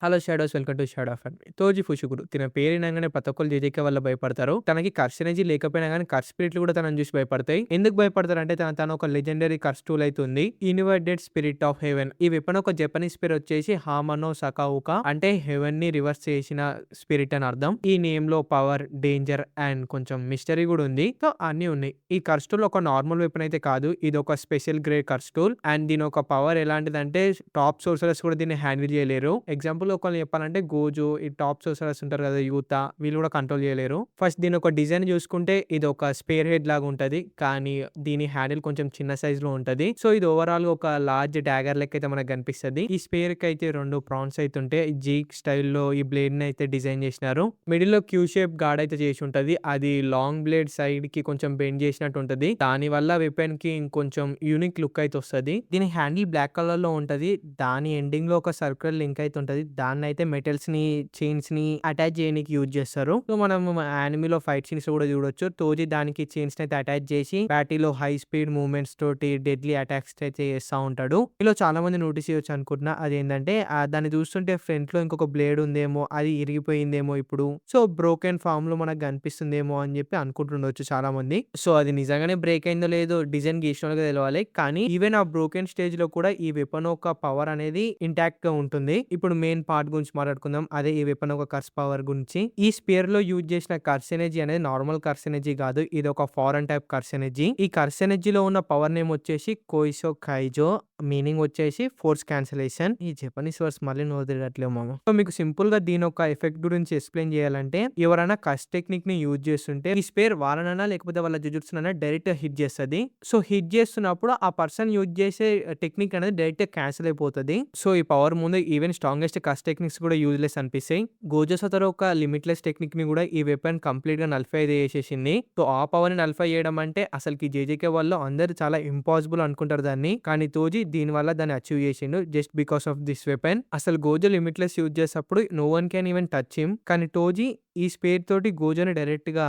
Hello shadows welcome to shadow of and Toji Fushiguro తిన పేరు వినంగానే ప్రతి ఒక్కళ్ళు జేజేకే వల్ల భయపడతారు. తనకి కర్స్ ఎనర్జీ లేకపోయినా గానీ కర్స్ స్పిరిట్లు కూడా తనని చూసి భయపడతాయి. ఎందుకు భయపడతారంటే తను ఒక లెజెండరీ కర్స్ టూల్ అయితే ఉంది. Inverted spirit of haven. ఈ వెపన్ ఒక జపనీస్ పేరు వచ్చేసి హామనో సకావుకా అంటే హెవెన్ ని రివర్స్ చేసిన స్పిరిట్ అని అర్థం. ఈ నేమ్ లో పవర్, డేంజర్ అండ్ కొంచెం మిస్టరీ కూడా ఉంది. సో అన్నీ ఉన్నాయి. ఈ కర్స్ టూల్ ఒక నార్మల్ వెపన్ అయితే కాదు. ఇది ఒక special grade curse tool and దీని ఒక పవర్ ఎలాంటిదంటే టాప్ సోర్సర్స్ కూడా దీన్ని హ్యాండిల్ చేయలేరు. ఎగ్జాంపుల్ ఒకళ్ళు చెప్పాలంటే గోజో ఈ టాప్ సోర్సర్స్ ఉంటారు కదా యూత వీళ్ళు కూడా కంట్రోల్ చేయలేరు. ఫస్ట్ దీని ఒక డిజైన్ చూసుకుంటే ఇది ఒక స్పేర్ హెడ్ లాగా ఉంటది. కానీ దీని హ్యాండిల్ కొంచెం చిన్న సైజ్ లో ఉంటది. సో ఇది ఓవరాల్ ఒక లార్జ్ డాగర్ లెక్క అయితే మనకు కనిపిస్తది. ఈ స్పేర్ కి అయితే 2 ప్రాన్స్ అయితే ఉంటాయి. జీక్ స్టైల్లో ఈ బ్లేడ్ ని అయితే డిజైన్ చేసినారు. మిడిల్ లో క్యూ షేప్ గార్డ్ అయితే చేసి ఉంటది. అది లాంగ్ బ్లేడ్ సైడ్ కి కొంచెం బెండ్ చేసినట్టు ఉంటది. దాని వల్ల వెపన్ కి ఇంకొంచెం యూనిక్ లుక్ అయితే వస్తది. దీని హ్యాండిల్ బ్లాక్ కలర్ లో ఉంటది. దాని ఎండింగ్ లో ఒక సర్కిల్ లింక్ అయితే ఉంటది. దాన్నయితే మెటల్స్ ని చైన్స్ ని అటాచ్ చేయడానికి యూజ్ చేస్తారు. సో మనం యానిమీలో ఫైట్ సీన్స్ కూడా చూడొచ్చు. తోజి దానికి చైన్స్ ని అయితే అటాచ్ చేసి బ్యాటిలో హై స్పీడ్ మూవ్మెంట్స్ తోటి డెడ్లీ అటాక్స్ అయితే చేస్తా ఉంటాడు. ఇలా చాలా మంది నోటీస్ చేయొచ్చు అనుకుంటున్నా. అదేంటంటే దాన్ని చూస్తుంటే ఫ్రంట్ లో ఇంకొక బ్లేడ్ ఉందేమో, అది ఇరిగిపోయిందేమో ఇప్పుడు. సో బ్రోకెన్ ఫామ్ లో మనకు కనిపిస్తుందేమో అని చెప్పి అనుకుంటుండొచ్చు చాలా మంది. సో అది నిజంగానే బ్రేక్ అయిందో లేదో డిజైన్ గీసిన వాళ్ళకి తెలవాలి. కానీ ఈవెన్ ఆ బ్రోకెన్ స్టేజ్ లో కూడా ఈ వెపన్ ఒక పవర్ అనేది ఇంటాక్ట్ గా ఉంటుంది. ఇప్పుడు మెయిన్ పార్ట్ గురించి మాట్లాడుకుందాం. అదే ఈ వెపన్ ఒక కర్స్ పవర్ గురించి. ఈ స్పియర్ లో యూజ్ చేసిన కర్స్ ఎనర్జీ అనేది నార్మల్ కర్స్ ఎనర్జీ కాదు. ఇది ఒక ఫారెన్ టైప్ కర్స్ ఎనర్జీ. ఈ కర్స్ ఎనర్జీలో ఉన్న పవర్ నేమ్ వచ్చేసి కోయిసో కైజో. మీనింగ్ వచ్చేసి ఫోర్స్ క్యాన్సిలేషన్. ఈ జపనీస్ వర్డ్స్ మళ్ళీ నోదిరట్లేవు మామ. సో మీకు సింపుల్ గా దీని ఒక ఎఫెక్ట్ గురించి ఎక్స్ప్లెయిన్ చేయాలంటే ఎవరైనా కర్స్ టెక్నిక్ ని యూజ్ చేస్తుంటే ఈ స్పేర్ వాళ్ళనైనా లేకపోతే వాళ్ళ జుజుట్సునైనా డైరెక్ట్ హిట్ చేస్తది. సో హిట్ చేస్తున్నప్పుడు ఆ పర్సన్ యూజ్ చేసే టెక్నిక్ అనేది డైరెక్ట్ క్యాన్సిల్ అయిపోతది. సో ఈ పవర్ ముందు ఈవెన్ స్ట్రాంగెస్ట్ కర్స్ టెక్నిక్స్ కూడా యూజ్లెస్ అనిపిస్తాయి. గోజో సతరో ఒక లిమిట్లెస్ టెక్నిక్ ని కూడా ఈ వెపన్ కంప్లీట్ గా నల్ఫై చేసేసింది. సో ఆ పవర్ ని నల్ఫై చేయడం అంటే అసలుకి జేజేకే వాళ్ళు అందరూ చాలా ఇంపాసిబుల్ అనుకుంటారు దాన్ని. కానీ తోజి దీని వల్ల దాన్ని అచీవ్ చేసిండు just because of this weapon. అసలు గోజో లిమిట్లెస్ యూజ్ చేసేటప్పుడు no one can even touch him. కానీ తోజి ఈ స్పేర్ తోటి గోజోని డైరెక్ట్ గా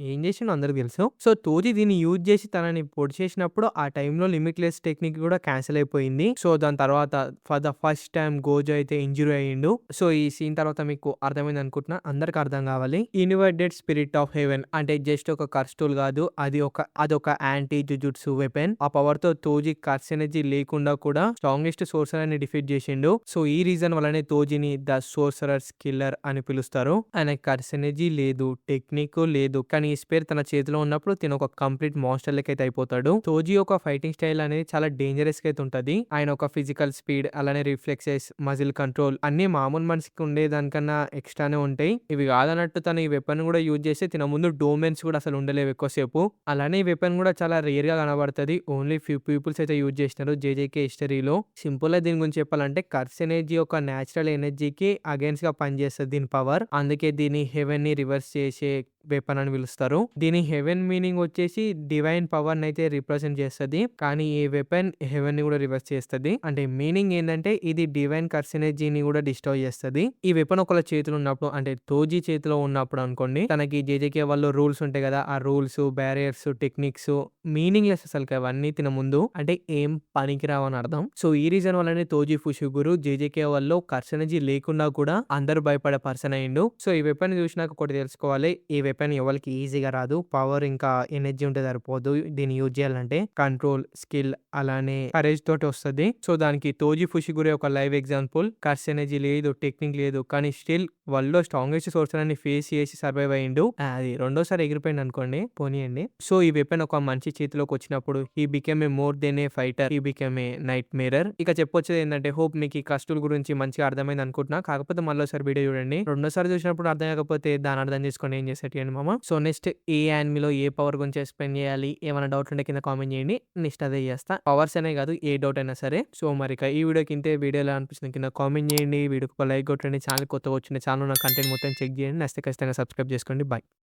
ఏం చేసిండో అందరికి తెలుసు. సో తోజి దీన్ని యూజ్ చేసి తనని పొడి చేసినప్పుడు ఆ టైంలో లిమిట్లెస్ టెక్నిక్ కూడా క్యాన్సిల్ అయిపోయింది. సో దాని తర్వాత for the first time Gozo అయితే ఇంజురీ అయ్యిండు. సో ఈ సీన్ తర్వాత మీకు అర్థమైంది అనుకుంటున్నా. అందరికి అర్థం కావాలి. ఇన్వర్టెడ్ స్పిరిట్ ఆఫ్ హెవెన్ అంటే జస్ట్ ఒక కర్స్ టూల్ కాదు. అదొక యాంటీ జుజుట్సు వెపన్. ఆ పవర్ తో తోజి కర్స్ ఎనర్జీ లేకుండా కూడా స్ట్రాంగెస్ట్ సోర్సర్ అని డిఫీట్ చేసిండు. సో ఈ రీజన్ వల్లనే తోజిని ద సోర్సరర్స్ కిల్లర్ అని పిలుస్తారు. ఆయన కర్స్ ఎనర్జీ లేదు, టెక్నిక్ లేదు. కానీ ఈ స్పేర్ తన చేతిలో ఉన్నప్పుడు తిన ఒక కంప్లీట్ మాన్స్టర్ లెక్క అయితే అయిపోతాడు. తోజి ఒక ఫైటింగ్ స్టైల్ అనేది చాలా డేంజరస్ గా అయితే ఉంటది. ఆయన ఒక ఫిజికల్ స్పీడ్ అలానే రిఫ్లెక్సెస్, మజిల్ కంట్రోల్ అన్ని మామూలు మనిషికి ఉండే దానికన్నా ఎక్స్ట్రానే ఉంటాయి. ఇవి కాదన్నట్టు తన ఈ వెపన్ కూడా యూజ్ చేస్తే తిన ముందు డోమెన్స్ కూడా అసలు ఉండలేవు ఎక్కువసేపు. అలానే ఈ వెపన్ కూడా చాలా రేర్ గా కనబడుతుంది. ఓన్లీ ఫ్యూ పీపుల్స్ అయితే యూజ్ చేసినారు జేజేకే హిస్టరీలో. సింపుల్ గా దీని గురించి చెప్పాలంటే కర్స్ ఎనర్జీ ఒక నేచురల్ ఎనర్జీకి అగైన్స్ గా పనిచేస్తుంది దీని పవర్. అందుకే దీని హెవెన్ ని రివర్స్ చేసే వెపన్ అని పిలుస్తారు. దీని హెవెన్ మీనింగ్ వచ్చేసి డివైన్ పవర్ అయితే రిప్రజెంట్ చేస్తుంది. కానీ ఈ వెపన్ హెవెన్ ని కూడా రివర్స్ చేస్తుంది. అంటే మీనింగ్ ఏంటంటే ఇది డివైన్ కర్స్ ఎనర్జీని కూడా డిస్ట్రాయ్ చేస్తుంది. ఈ వెపన్ ఒకళ్ళ చేతిలో ఉన్నప్పుడు అంటే తోజీ చేతిలో ఉన్నప్పుడు అనుకోండి తనకి జేజేకే వాళ్ళు రూల్స్ ఉంటాయి కదా. ఆ rules, barriers, techniques meaning less అసలు అవన్నీ తిన ముందు అంటే ఏం పనికిరావు అని అర్థం. సో ఈ రీజన్ వల్లనే తోజీ ఫుషిగురు జేజేకే వాళ్ళు కర్స్ ఎనర్జీ లేకుండా కూడా అందరూ భయపడే పర్సన్ అయ్యిండు. సో ఈ వెపన్ చూసినాక ఒకటి తెలుసుకోవాలి. ఈ వెపన్ ఎవరికి ఈజీగా రాదు. పవర్ ఇంకా ఎనర్జీ ఉంటే సరిపోదు. దీన్ని యూజ్ చేయాలంటే కంట్రోల్, స్కిల్ అలానే కరేజ్ తోటి వస్తుంది. సో దానికి తోజి ఫుషిగురే ఒక లైవ్ ఎగ్జాంపుల్. కర్స్ ఎనర్జీ లేదు, టెక్నిక్ లేదు, కానీ స్టిల్ వరల్డ్ లో స్ట్రాంగెస్ట్ సోర్స్ అని ఫేస్ చేసి సర్వైవ్ అయ్యిండు. అది రెండోసారి ఎగిరిపోయింది అనుకోండి, పోనీయండి. సో ఈ వెపన్ ఒక మంచి చేతిలోకి వచ్చినప్పుడు he became a more than a fighter, he became a night mirror. ఇక చెప్పొచ్చేది ఏంటంటే హోప్ మీకు ఈ కస్టూల్ గురించి మంచిగా అర్థమైంది అనుకుంటున్నా. కాకపోతే మళ్ళీసారి వీడియో చూడండి. రెండోసారి చూసినప్పుడు అర్థం కాకపోతే దాని అర్థం చేసుకొని ఏం చేసేటి మామ. సో నెక్స్ట్ ఏ యానిమీలో ఏ పవర్ గురించి ఎక్స్ప్లెయిన్ చేయాలి, ఏమైనా డౌట్ ఉంటే కింద కామెంట్ చేయండి. నెక్స్ట్ అదే చేస్తా. పవర్స్ అనే కాదు ఏ డౌట్ అయినా సరే. సో మరి ఈ వీడియోకి ఇంతే. వీడియో ఎలా అనిపిస్తుంది కింద కామెంట్ చేయండి. వీడియోకి ఒక లైక్ కొట్టండి. ఛానల్ కొత్తగా వచ్చిన ఛానల్ నా కంటెంట్ మొత్తం చెక్ చేయండి. నచ్చితే ఖచ్చితంగా సబ్స్క్రైబ్ చేసుకోండి. బాయ్.